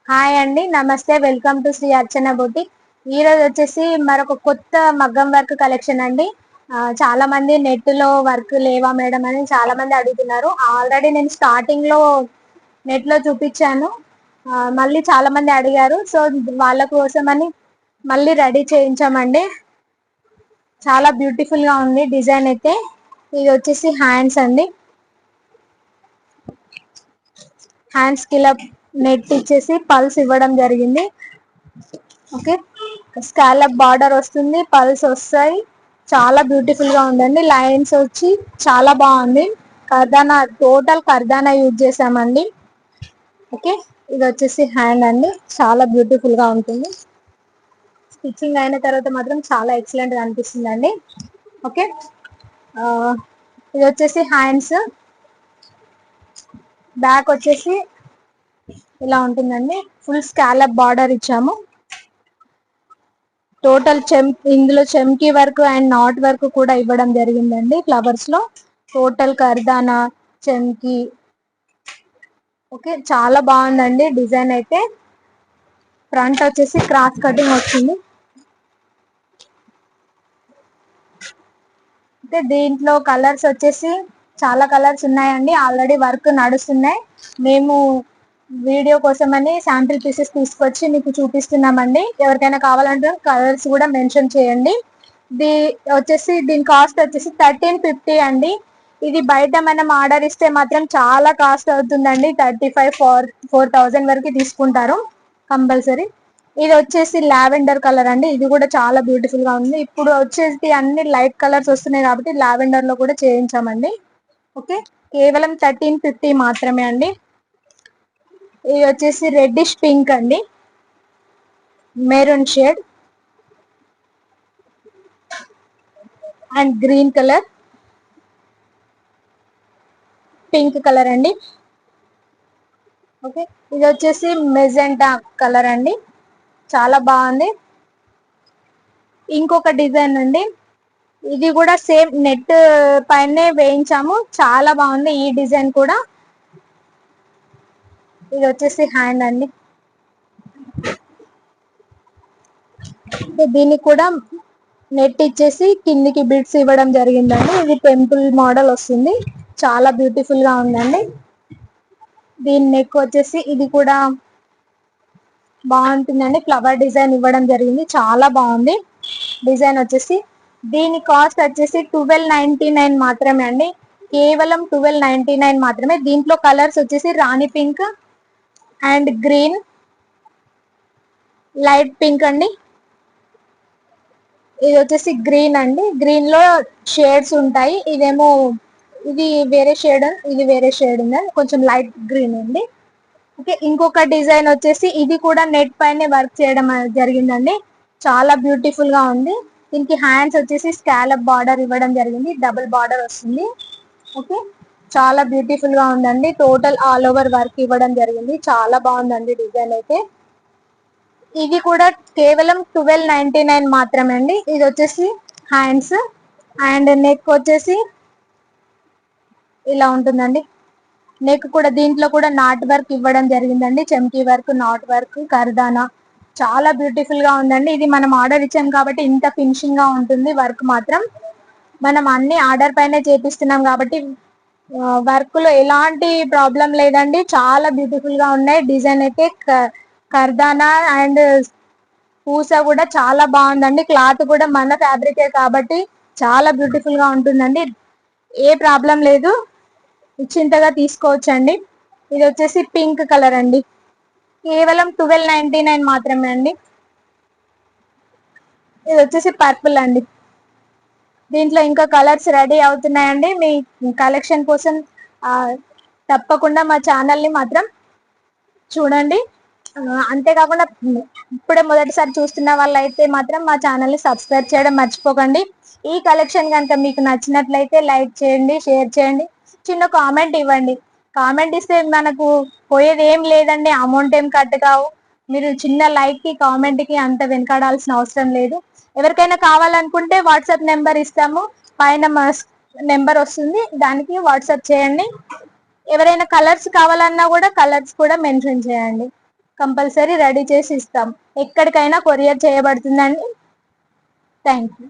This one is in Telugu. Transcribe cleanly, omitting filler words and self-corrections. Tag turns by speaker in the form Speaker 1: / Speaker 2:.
Speaker 1: హాయ్ అండి, నమస్తే. Welcome to Shri Archana boutique. ఈ రోజు వచ్చేసి మరొక కొత్త మగ్గం వర్క్ కలెక్షన్ అండి. చాలా మంది నెట్ లో వర్క్ లేవా మేడం అని చాలా మంది అడుగుతున్నారు. ఆల్రెడీ నేను స్టార్టింగ్ లో నెట్ లో చూపించాను. మళ్ళీ చాలా మంది అడిగారు, సో వాళ్ళ కోసం అని మళ్ళీ రెడీ చేయించామండి. చాలా బ్యూటిఫుల్ గా ఉంది డిజైన్ అయితే. ఇది వచ్చేసి హ్యాండ్స్ అండి. హ్యాండ్స్ కి ఇలా నెట్ ఇచ్చేసి పల్స్ ఇవ్వడం జరిగింది. ఓకే, స్కాలప్ బార్డర్ వస్తుంది, పల్స్ వస్తాయి. చాలా బ్యూటిఫుల్ గా ఉందండి. లైన్స్ వచ్చి చాలా బాగుంది. కర్దానా, టోటల్ కర్దానా యూజ్ చేసామండి. ఓకే, ఇది వచ్చేసి హ్యాండ్ అండి. చాలా బ్యూటిఫుల్ గా ఉంటుంది. స్టిచ్చింగ్ అయిన తర్వాత మాత్రం చాలా ఎక్సలెంట్ గా అనిపిస్తుంది అండి. ఓకే, ఇది వచ్చేసి హ్యాండ్స్. బ్యాక్ వచ్చేసి ఇలా ఉంటుందండి. ఫుల్ స్కాలప్ బార్డర్ ఇచ్చాము. టోటల్ ఇందులో చెమ్కీ వర్క్ అండ్ నాట్ వర్క్ కూడా ఇవ్వడం జరిగిందండి. ఫ్లవర్స్ లో టోటల్ కర్దానా, చెమ్కీ. ఓకే, చాలా బాగుందండి డిజైన్ అయితే. ఫ్రంట్ వచ్చేసి క్రాస్ కటింగ్ వస్తుంది. అయితే దీంట్లో కలర్స్ వచ్చేసి చాలా కలర్స్ ఉన్నాయండి. ఆల్రెడీ వర్క్ నడుస్తున్నాయి. మేము వీడియో కోసమని శాంపిల్ పీసెస్ తీసుకొచ్చి మీకు చూపిస్తున్నామండి. ఎవరికైనా కావాలంటే కలర్స్ కూడా మెన్షన్ చేయండి. దీని కాస్ట్ వచ్చేసి 1350 అండి. ఇది బయట మనం ఆర్డర్ ఇస్తే మాత్రం చాలా కాస్ట్ అవుతుందండి. 35,000-4,000 వరకు తీసుకుంటారు కంపల్సరీ. ఇది వచ్చేసి లావెండర్ కలర్ అండి. ఇది కూడా చాలా బ్యూటిఫుల్ గా ఉంది. ఇప్పుడు వచ్చేసి అన్ని లైట్ కలర్స్ వస్తున్నాయి కాబట్టి లావెండర్ లో కూడా చేయించామండి. ఓకే, కేవలం 1350 మాత్రమే అండి. ఇది వచ్చేసి రెడ్డిష్ పింక్ అండి, maroon shade and green colour, pink colour అండి. ఓకే, ఇది వచ్చేసి మెజెంటా కలర్ అండి. చాలా బాగుంది. ఇంకొక డిజైన్ అండి. ఇది కూడా సేమ్ నెట్ పైనే వేయించాము. చాలా బాగుంది ఈ డిజైన్ కూడా. ఇది వచ్చేసి హ్యాండ్ అండి. దీనికి కూడా నెట్ ఇచ్చేసి కిందికి బిట్స్ ఇవ్వడం జరిగిందండి. ఇది టెంపుల్ మోడల్ వస్తుంది. చాలా బ్యూటిఫుల్ గా ఉందండి. దీని నెక్ వచ్చేసి ఇది కూడా బాగుంటుందండి. ఫ్లవర్ డిజైన్ ఇవ్వడం జరిగింది. చాలా బాగుంది డిజైన్ వచ్చేసి. దీని కాస్ట్ వచ్చేసి 1299 మాత్రమే అండి. కేవలం 1299 మాత్రమే. దీంట్లో కలర్స్ వచ్చేసి రాణి pink and green, light pink అండి. ఇది వచ్చేసి గ్రీన్ అండి. గ్రీన్ లో షేడ్స్ ఉంటాయి. ఇది వేరే షేడ్, ఇది వేరే షేడ్ ఉంది, కొంచెం లైట్ గ్రీన్ అండి. ఓకే, ఇంకొక డిజైన్ వచ్చేసి ఇది కూడా నెట్ పైన వర్క్ చేయడం జరిగిందండి. చాలా బ్యూటిఫుల్ గా ఉంది. దీనికి హ్యాండ్స్ వచ్చేసి స్కాలప్ బార్డర్ ఇవ్వడం జరిగింది. డబుల్ బార్డర్ వస్తుంది. ఓకే, చాలా బ్యూటిఫుల్ గా ఉందండి. టోటల్ ఆల్ ఓవర్ వర్క్ ఇవ్వడం జరిగింది. చాలా బాగుందండి డిజైన్ అయితే. ఇది కూడా కేవలం 1299 మాత్రమే అండి. ఇది వచ్చేసి హ్యాండ్స్ అండ్ నెక్ వచ్చేసి ఇలా ఉంటుందండి. నెక్ కూడా దీంట్లో కూడా నాట్ వర్క్ ఇవ్వడం జరిగిందండి. చెమ్కీ వర్క్, నాట్ వర్క్, కర్దానా. చాలా బ్యూటిఫుల్ గా ఉందండి. ఇది మనం ఆర్డర్ ఇచ్చాం కాబట్టి ఇంత ఫినిషింగ్ గా ఉంటుంది. వర్క్ మాత్రం మనం అన్ని ఆర్డర్ పైనే చేపిస్తున్నాం కాబట్టి వర్క్ లో ఎలాంటి ప్రాబ్లం లేదండి. చాలా బ్యూటిఫుల్ గా ఉన్నాయి. డిజైన్ అయితే కర్దానా అండ్ పూస కూడా చాలా బాగుందండి. క్లాత్ కూడా మన ఫ్యాబ్రికే కాబట్టి చాలా బ్యూటిఫుల్ గా ఉంటుందండి. ఏ ప్రాబ్లం లేదు, నిశ్చింతగా తీసుకోవచ్చండి. ఇది వచ్చేసి పింక్ కలర్ అండి. కేవలం 1299 మాత్రమే అండి. ఇది వచ్చేసి పర్పుల్ అండి. దీంట్లో ఇంకా కలర్స్ రెడీ అవుతున్నాయండి. మీ కలెక్షన్ కోసం తప్పకుండా మా ఛానల్ని మాత్రం చూడండి. అంతేకాకుండా ఇప్పుడే మొదటిసారి చూస్తున్న వాళ్ళైతే మాత్రం మా ఛానల్ని సబ్స్క్రైబ్ చేయడం మర్చిపోకండి. ఈ కలెక్షన్ కనుక మీకు నచ్చినట్లయితే లైక్ చేయండి, షేర్ చేయండి, చిన్న కామెంట్ ఇవ్వండి. కామెంట్ ఇస్తే మనకు పోయేది ఏం లేదండి, అమౌంట్ ఏం కట్ కావు. మీరు చిన్న లైక్ కి, కామెంట్ కి అంత వెనకాడాల్సిన అవసరం లేదు. ఎవరికైనా కావాలనుకుంటే వాట్సాప్ నెంబర్ ఇస్తాము, పైన నెంబర్ వస్తుంది, దానికి వాట్సాప్ చేయండి. ఎవరైనా కలర్స్ కావాలన్నా కూడా కలర్స్ కూడా మెన్షన్ చేయండి. కంపల్సరీ రెడీ చేసి ఇస్తాం. ఎక్కడికైనా కొరియర్ చేయబడుతుందండి. Thank you.